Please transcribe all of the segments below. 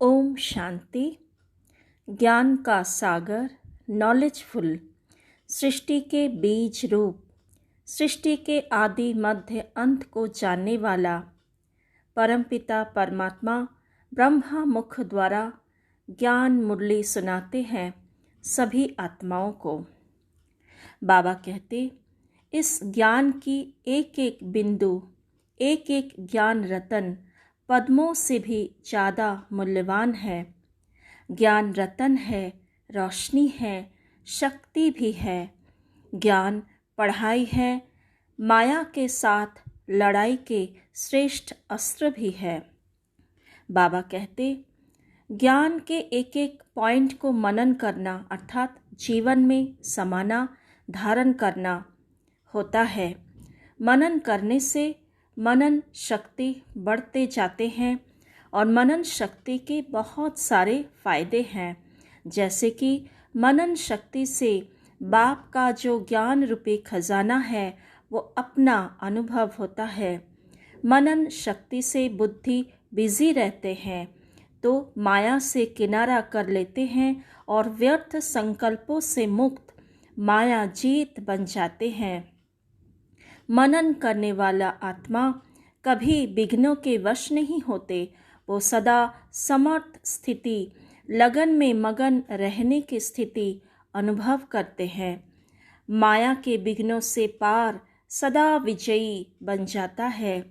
ओम शांति। ज्ञान का सागर, नॉलेजफुल, सृष्टि के बीज रूप, सृष्टि के आदि मध्य अंत को जानने वाला परमपिता परमात्मा ब्रह्मा मुख द्वारा ज्ञान मुरली सुनाते हैं सभी आत्माओं को। बाबा कहते, इस ज्ञान की एक एक बिंदु, एक एक ज्ञान रतन पद्मों से भी ज़्यादा मूल्यवान है। ज्ञान रतन है, रोशनी है, शक्ति भी है। ज्ञान पढ़ाई है, माया के साथ लड़ाई के श्रेष्ठ अस्त्र भी है। बाबा कहते, ज्ञान के एक एक पॉइंट को मनन करना अर्थात जीवन में समाना, धारण करना होता है। मनन करने से मनन शक्ति बढ़ते जाते हैं और मनन शक्ति के बहुत सारे फायदे हैं, जैसे कि मनन शक्ति से बाप का जो ज्ञान रूपी खजाना है वो अपना अनुभव होता है। मनन शक्ति से बुद्धि बिजी रहते हैं तो माया से किनारा कर लेते हैं और व्यर्थ संकल्पों से मुक्त माया जीत बन जाते हैं। मनन करने वाला आत्मा कभी विघ्नों के वश नहीं होते। वो सदा समर्थ स्थिति, लगन में मगन रहने की स्थिति अनुभव करते हैं। माया के विघ्नों से पार सदा विजयी बन जाता है।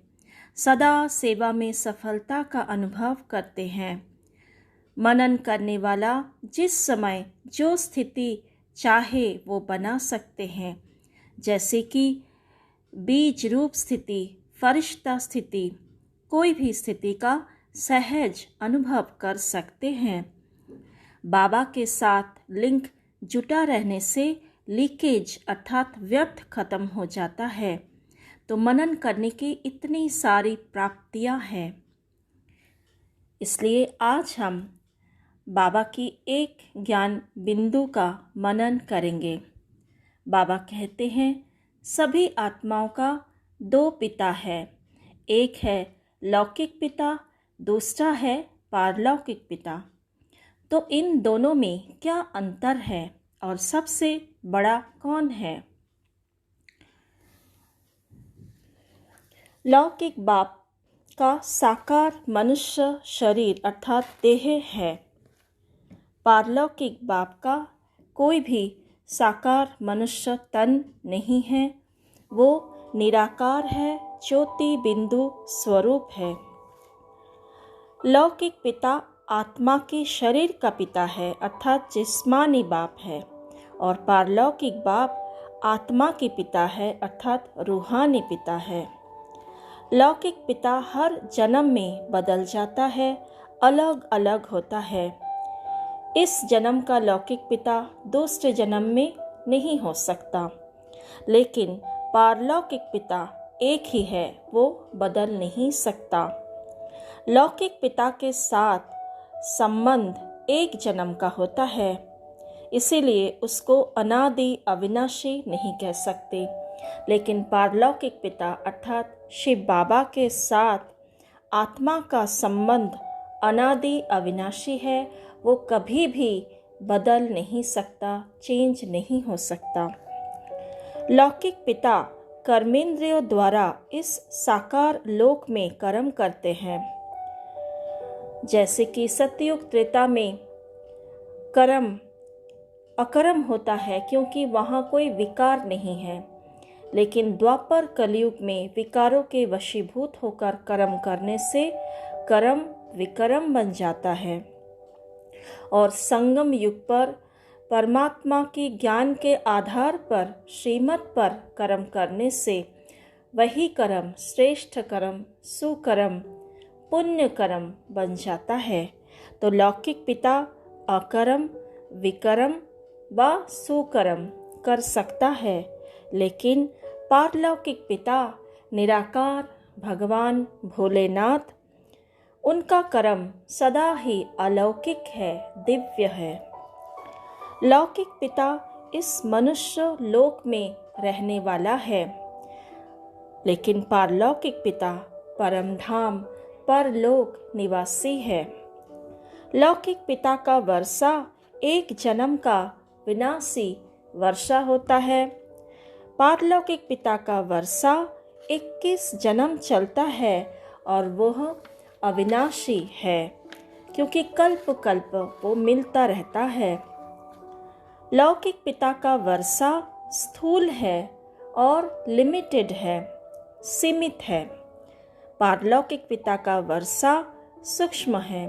सदा सेवा में सफलता का अनुभव करते हैं। मनन करने वाला जिस समय जो स्थिति चाहे वो बना सकते हैं, जैसे कि बीज रूप स्थिति, फरिश्ता स्थिति, कोई भी स्थिति का सहज अनुभव कर सकते हैं। बाबा के साथ लिंक जुटा रहने से लीकेज अर्थात व्यर्थ खत्म हो जाता है। तो मनन करने की इतनी सारी प्राप्तियां हैं। इसलिए आज हम बाबा की एक ज्ञान बिंदु का मनन करेंगे। बाबा कहते हैं, सभी आत्माओं का दो पिता है। एक है लौकिक पिता, दूसरा है पारलौकिक पिता। तो इन दोनों में क्या अंतर है और सबसे बड़ा कौन है? लौकिक बाप का साकार मनुष्य शरीर अर्थात देह है। पारलौकिक बाप का कोई भी साकार मनुष्य तन नहीं है। वो निराकार है, ज्योति बिंदु स्वरूप है। लौकिक पिता आत्मा के शरीर का पिता है अर्थात जिस्मानी बाप है, और पारलौकिक बाप आत्मा के पिता है अर्थात रूहानी पिता है। लौकिक पिता हर जन्म में बदल जाता है, अलग अलग होता है। इस जन्म का लौकिक पिता दूसरे जन्म में नहीं हो सकता, लेकिन पारलौकिक पिता एक ही है, वो बदल नहीं सकता। लौकिक पिता के साथ संबंध एक जन्म का होता है, इसीलिए उसको अनादि अविनाशी नहीं कह सकते। लेकिन पारलौकिक पिता अर्थात शिव बाबा के साथ आत्मा का संबंध अनादि अविनाशी है। वो कभी भी बदल नहीं सकता, चेंज नहीं हो सकता। लौकिक पिता कर्मेंद्रियों द्वारा इस साकार लोक में कर्म करते हैं। जैसे कि सतयुग त्रेता में कर्म अकर्म होता है क्योंकि वहाँ कोई विकार नहीं है, लेकिन द्वापर कलयुग में विकारों के वशीभूत होकर कर्म करने से कर्म विकर्म बन जाता है। और संगम युग पर परमात्मा की ज्ञान के आधार पर श्रीमत पर कर्म करने से वही कर्म श्रेष्ठ कर्म, सुकर्म, पुण्य कर्म बन जाता है। तो लौकिक पिता अकर्म, विकर्म व सुकर्म कर सकता है, लेकिन पारलौकिक पिता निराकार भगवान भोलेनाथ, उनका कर्म सदा ही अलौकिक है, दिव्य है। लौकिक पिता इस मनुष्य लोक में रहने वाला है, लेकिन पारलौकिक पिता परमधाम परलोक निवासी है। लौकिक पिता का वर्षा एक जन्म का विनाशी वर्षा होता है। पारलौकिक पिता का वर्षा 21 जन्म चलता है और वह अविनाशी है, क्योंकि कल्प कल्प वो मिलता रहता है। लौकिक पिता का वर्षा स्थूल है और लिमिटेड है, सीमित है। पारलौकिक पिता का वर्षा सूक्ष्म है।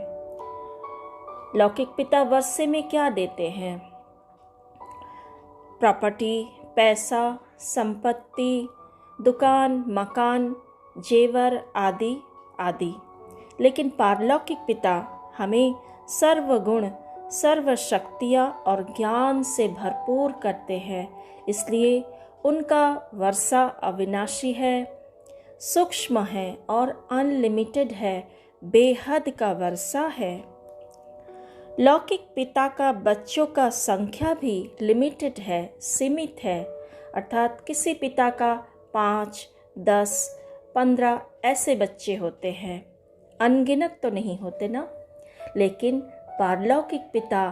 लौकिक पिता वर्षे में क्या देते हैं? प्रॉपर्टी, पैसा, संपत्ति, दुकान, मकान, जेवर आदि आदि। लेकिन पारलौकिक पिता हमें सर्वगुण, सर्व शक्तियाँ और ज्ञान से भरपूर करते हैं, इसलिए उनका वर्षा अविनाशी है, सूक्ष्म है और अनलिमिटेड है, बेहद का वर्षा है। लौकिक पिता का बच्चों का संख्या भी लिमिटेड है, सीमित है, अर्थात किसी पिता का 5, 10, 15 ऐसे बच्चे होते हैं, अनगिनत तो नहीं होते ना। लेकिन पारलौकिक पिता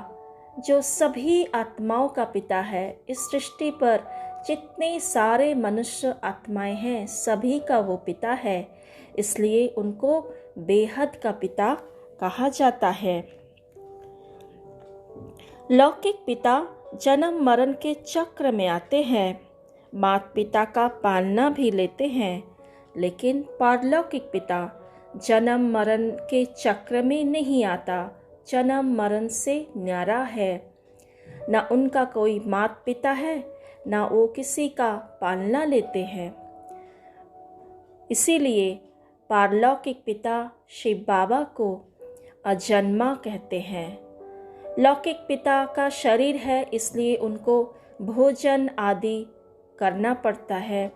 जो सभी आत्माओं का पिता है, इस सृष्टि पर जितने सारे मनुष्य आत्माएं हैं सभी का वो पिता है, इसलिए उनको बेहद का पिता कहा जाता है। लौकिक पिता जन्म मरण के चक्र में आते हैं, माता पिता का पालना भी लेते हैं, लेकिन पारलौकिक पिता जन्म मरण के चक्र में नहीं आता, जन्म मरण से न्यारा है। न उनका कोई माता पिता है, न वो किसी का पालना लेते हैं। इसीलिए पारलौकिक पिता शिव बाबा को अजन्मा कहते हैं। लौकिक पिता का शरीर है, इसलिए उनको भोजन आदि करना पड़ता है,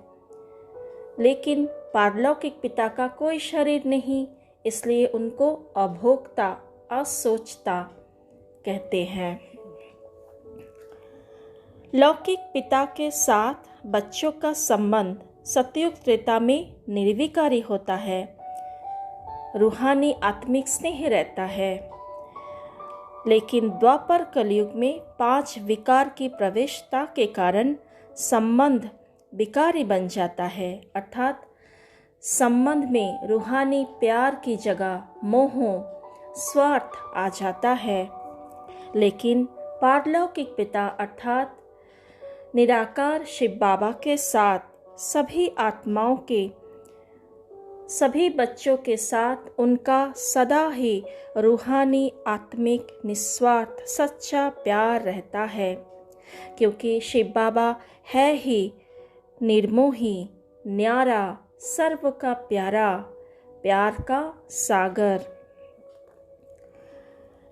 लेकिन पारलौकिक पिता का कोई शरीर नहीं, इसलिए उनको अभोक्ता, असोचता कहते हैं। लौकिक पिता के साथ बच्चों का संबंध सतयुग त्रेता में निर्विकारी होता है, रूहानी आत्मिक स्नेह रहता है। लेकिन द्वापर कलयुग में 5 विकार की प्रवेशता के कारण संबंध विकारी बन जाता है, अर्थात संबंध में रूहानी प्यार की जगह मोह, स्वार्थ आ जाता है। लेकिन पारलौकिक पिता अर्थात निराकार शिव बाबा के साथ सभी आत्माओं के, सभी बच्चों के साथ उनका सदा ही रूहानी आत्मिक निस्वार्थ सच्चा प्यार रहता है, क्योंकि शिव बाबा है ही निर्मोही, न्यारा, सर्व का प्यारा, प्यार का सागर।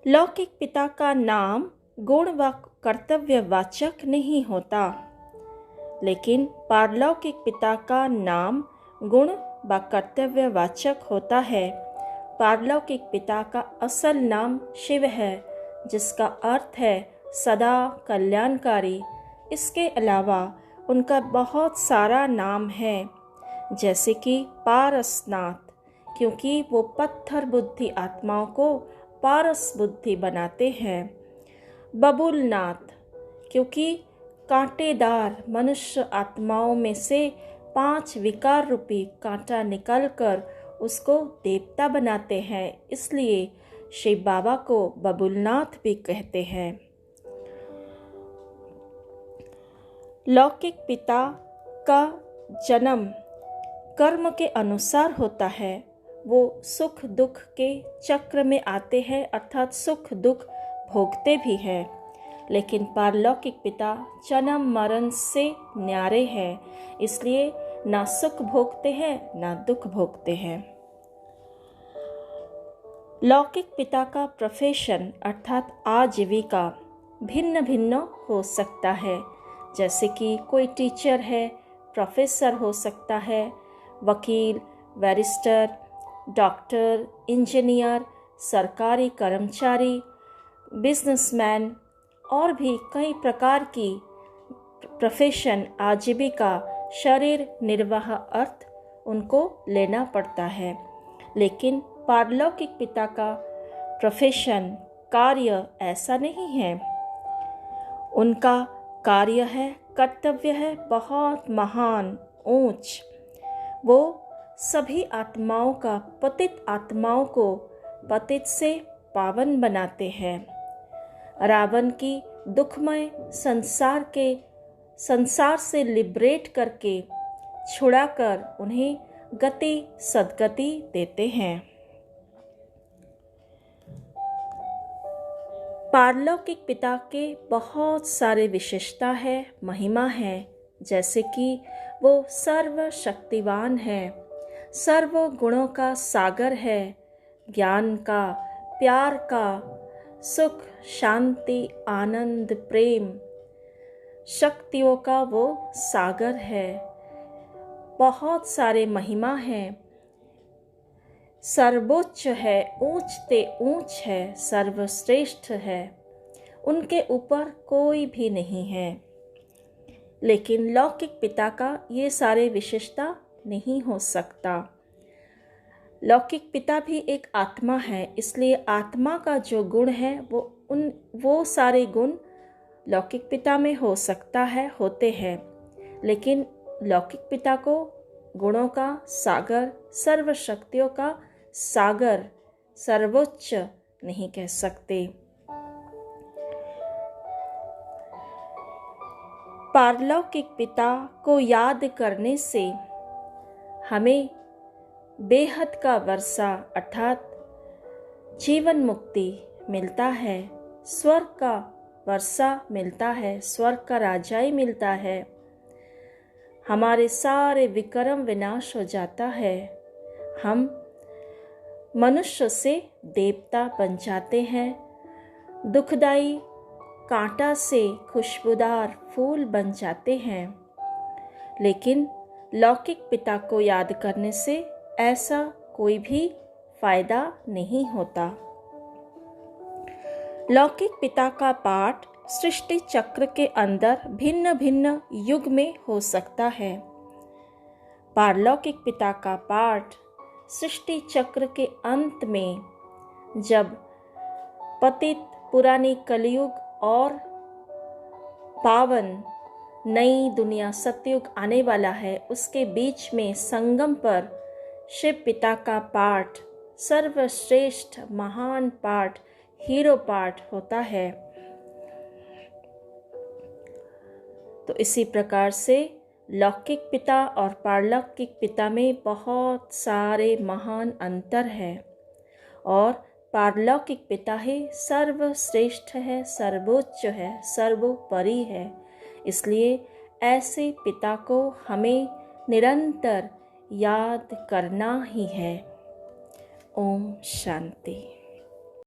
लौकिक पिता का नाम गुण व कर्तव्यवाचक नहीं होता, लेकिन पारलौकिक पिता का नाम गुण व कर्तव्यवाचक होता है। पारलौकिक पिता का असल नाम शिव है, जिसका अर्थ है सदा कल्याणकारी। इसके अलावा उनका बहुत सारा नाम है, जैसे कि पारसनाथ, क्योंकि वो पत्थर बुद्धि आत्माओं को पारस बुद्धि बनाते हैं। बबुलनाथ, क्योंकि कांटेदार मनुष्य आत्माओं में से 5 विकार रूपी कांटा निकलकर उसको देवता बनाते हैं, इसलिए शिव बाबा को बबुलनाथ भी कहते हैं। लौकिक पिता का जन्म कर्म के अनुसार होता है, वो सुख दुख के चक्र में आते हैं, अर्थात सुख दुख भोगते भी हैं। लेकिन पारलौकिक पिता जन्म मरण से न्यारे हैं, इसलिए ना सुख भोगते हैं ना दुख भोगते हैं। लौकिक पिता का प्रोफेशन अर्थात आजीविका भिन्न भिन्न हो सकता है, जैसे कि कोई टीचर है, प्रोफेसर हो सकता है, वकील, बैरिस्टर, डॉक्टर, इंजीनियर, सरकारी कर्मचारी, बिजनेसमैन और भी कई प्रकार की प्रोफेशन, आजीविका, शरीर निर्वाह अर्थ उनको लेना पड़ता है। लेकिन पारलौकिक पिता का प्रोफेशन कार्य ऐसा नहीं है। उनका कार्य है, कर्तव्य है बहुत महान, ऊंच। वो सभी आत्माओं का, पतित आत्माओं को पतित से पावन बनाते हैं। रावण की दुखमय संसार से लिबरेट करके, छुड़ाकर उन्हें गति सद्गति देते हैं। पारलौकिक पिता के बहुत सारे विशेषता है, महिमा है, जैसे कि वो सर्वशक्तिवान है, सर्व गुणों का सागर है, ज्ञान का, प्यार का, सुख, शांति, आनंद, प्रेम, शक्तियों का वो सागर है। बहुत सारे महिमा है, सर्वोच्च है, ऊंच ते ऊंच है, सर्वश्रेष्ठ है, उनके ऊपर कोई भी नहीं है। लेकिन लौकिक पिता का ये सारे विशेषता नहीं हो सकता। लौकिक पिता भी एक आत्मा है, इसलिए आत्मा का जो गुण है वो सारे गुण लौकिक पिता में हो सकता है, होते हैं। लेकिन लौकिक पिता को गुणों का सागर, सर्वशक्तियों का सागर, सर्वोच्च नहीं कह सकते। पारलौकिक पिता को याद करने से हमें बेहद का वर्षा अर्थात जीवन मुक्ति मिलता है, स्वर्ग का वर्षा मिलता है, स्वर्ग का राजाई मिलता है। हमारे सारे विकर्म विनाश हो जाता है। हम मनुष्य से देवता बन जाते हैं। दुखदाई कांटा से खुशबूदार फूल बन जाते हैं। लेकिन लौकिक पिता को याद करने से ऐसा कोई भी फायदा नहीं होता। लौकिक पिता का पाठ सृष्टि चक्र के अंदर भिन्न भिन्न युग में हो सकता है। पारलौकिक पिता का पाठ सृष्टि चक्र के अंत में, जब पतित पुरानी कलयुग और पावन नई दुनिया सतयुग आने वाला है, उसके बीच में संगम पर शिव पिता का पाठ सर्वश्रेष्ठ महान पाठ, हीरो पाठ होता है। तो इसी प्रकार से लौकिक पिता और पारलौकिक पिता में बहुत सारे महान अंतर है और पारलौकिक पिता ही सर्वश्रेष्ठ है, सर्वोच्च है, सर्वोपरि है। इसलिए ऐसे पिता को हमें निरंतर याद करना ही है। ओम शांति।